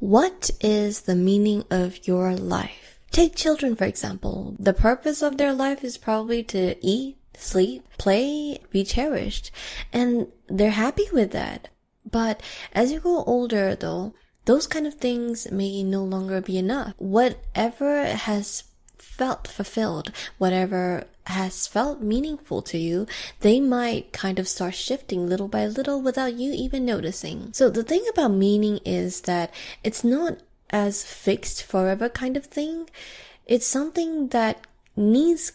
What is the meaning of your life? Take children, for example. The purpose of their life is probably to eat, sleep, play, be cherished. And they're happy with that. But as you grow older, though, those kind of things may no longer be enough. Whatever has felt fulfilled, whatever has felt meaningful to you, they might kind of start shifting little by little without you even noticing. So the thing about meaning is that it's not as fixed forever kind of thing. It's something that needs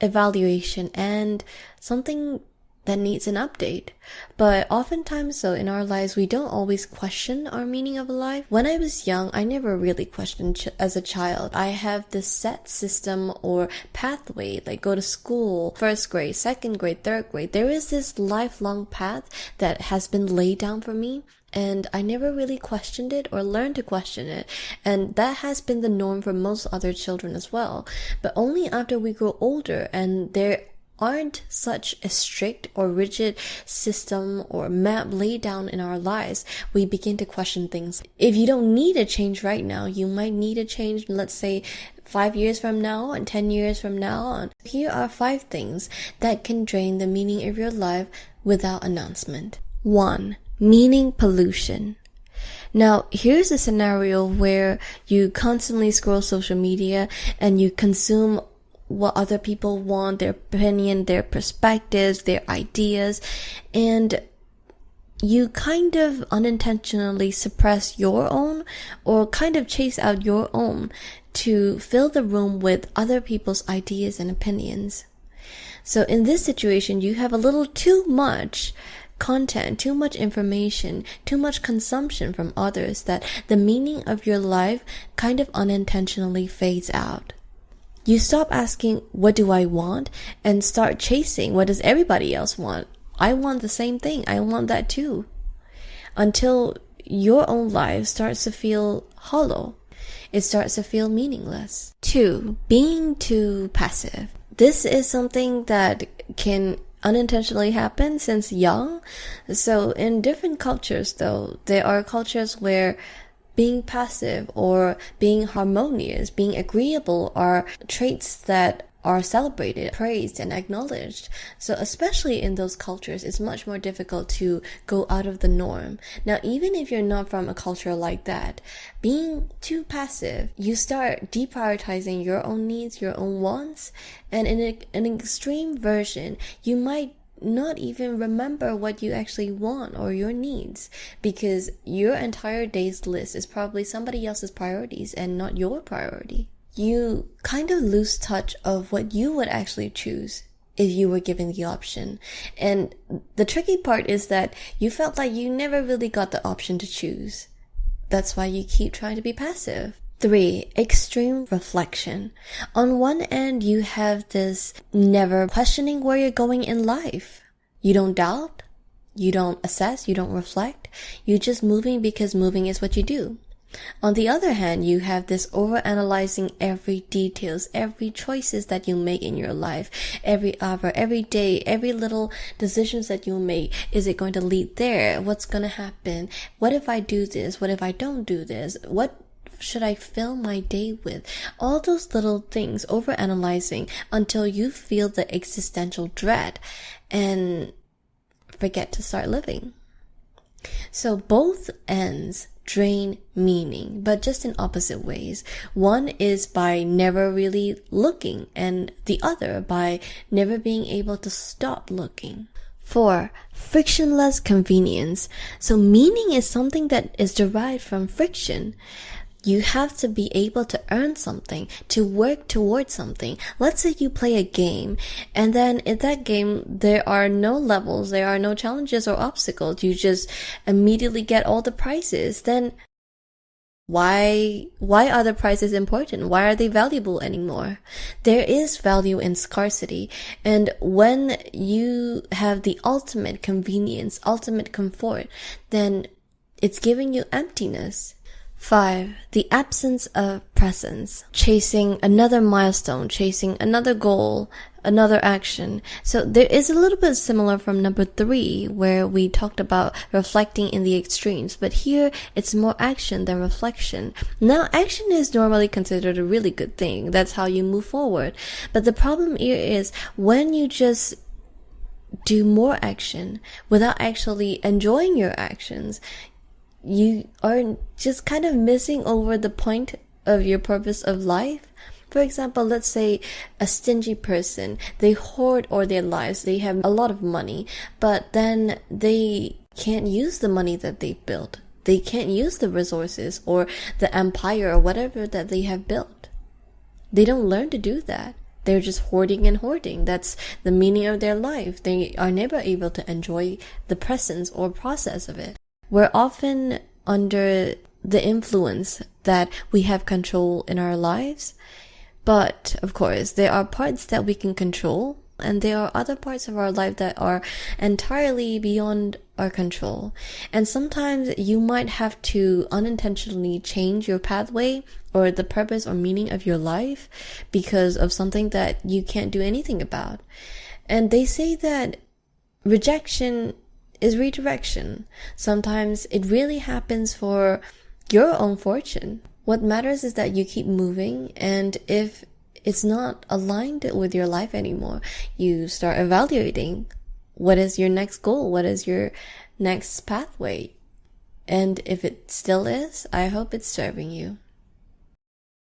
evaluation and something that needs an update. But oftentimes, so in our lives, we don't always question our meaning of life. When I was young, I never really questioned as a child. I have this set system or pathway, like go to school, first grade, second grade, third grade. There is this lifelong path that has been laid down for me. And I never really questioned it or learned to question it. And that has been the norm for most other children as well. But only after we grow older and there aren't such a strict or rigid system or map laid down in our lives, we begin to question things. If you don't need a change right now, you might need a change, let's say 5 years from now and 10 years from now. Here are 5 things that can drain the meaning of your life without announcement. 1. Meaning pollution. Now, here's a scenario where you constantly scroll social media and you consume what other people want, their opinion, their perspectives, their ideas, and you kind of unintentionally suppress your own or kind of chase out your own to fill the room with other people's ideas and opinions. So in this situation, you have a little too much content, too much information, too much consumption from others that the meaning of your life kind of unintentionally fades out. You stop asking, what do I want? And start chasing, what does everybody else want? I want the same thing. I want that too. Until your own life starts to feel hollow. It starts to feel meaningless. 2. Being too passive. This is something that can unintentionally happen since young. So in different cultures though, there are cultures where being passive or being harmonious, being agreeable are traits that are celebrated, praised, and acknowledged. So especially in those cultures, it's much more difficult to go out of the norm. Now, even if you're not from a culture like that, being too passive, you start deprioritizing your own needs, your own wants, and in an extreme version, you might not even remember what you actually want or your needs, because your entire day's list is probably somebody else's priorities and not your priority. You kind of lose touch of what you would actually choose if you were given the option. And the tricky part is that you felt like you never really got the option to choose. That's why you keep trying to be passive. 3. Extreme reflection. On one end, you have this never questioning where you're going in life. You don't doubt, you don't assess, you don't reflect. You're just moving because moving is what you do. On the other hand, you have this overanalyzing every details, every choices that you make in your life, every hour, every day, every little decisions that you make. Is it going to lead there? What's going to happen? What if I do this? What if I don't do this? What should I fill my day with? All those little things, overanalyzing until you feel the existential dread and forget to start living. So both ends drain meaning, but just in opposite ways. One is by never really looking, and the other by never being able to stop looking. 4. Frictionless convenience. So meaning is something that is derived from friction. You have to be able to earn something, to work towards something. Let's say you play a game, and then in that game, there are no levels, there are no challenges or obstacles. You just immediately get all the prizes. Then why are the prizes important? Why are they valuable anymore? There is value in scarcity. And when you have the ultimate convenience, ultimate comfort, then it's giving you emptiness. 5. The absence of presence. Chasing another milestone, chasing another goal, another action. So there is a little bit similar from number 3, where we talked about reflecting in the extremes, but here it's more action than reflection. Now, action is normally considered a really good thing. That's how you move forward. But the problem here is when you just do more action without actually enjoying your actions, you are just kind of missing over the point of your purpose of life. For example, let's say a stingy person, they hoard all their lives, they have a lot of money, but then they can't use the money that they've built. They can't use the resources or the empire or whatever that they have built. They don't learn to do that. They're just hoarding and hoarding. That's the meaning of their life. They are never able to enjoy the presence or process of it. We're often under the influence that we have control in our lives. But, of course, there are parts that we can control, and there are other parts of our life that are entirely beyond our control. And sometimes you might have to unintentionally change your pathway or the purpose or meaning of your life because of something that you can't do anything about. And they say that rejection is redirection. Sometimes it really happens for your own fortune. What matters is that you keep moving, and if it's not aligned with your life anymore, you start evaluating what is your next goal, what is your next pathway. And if it still is, I hope it's serving you.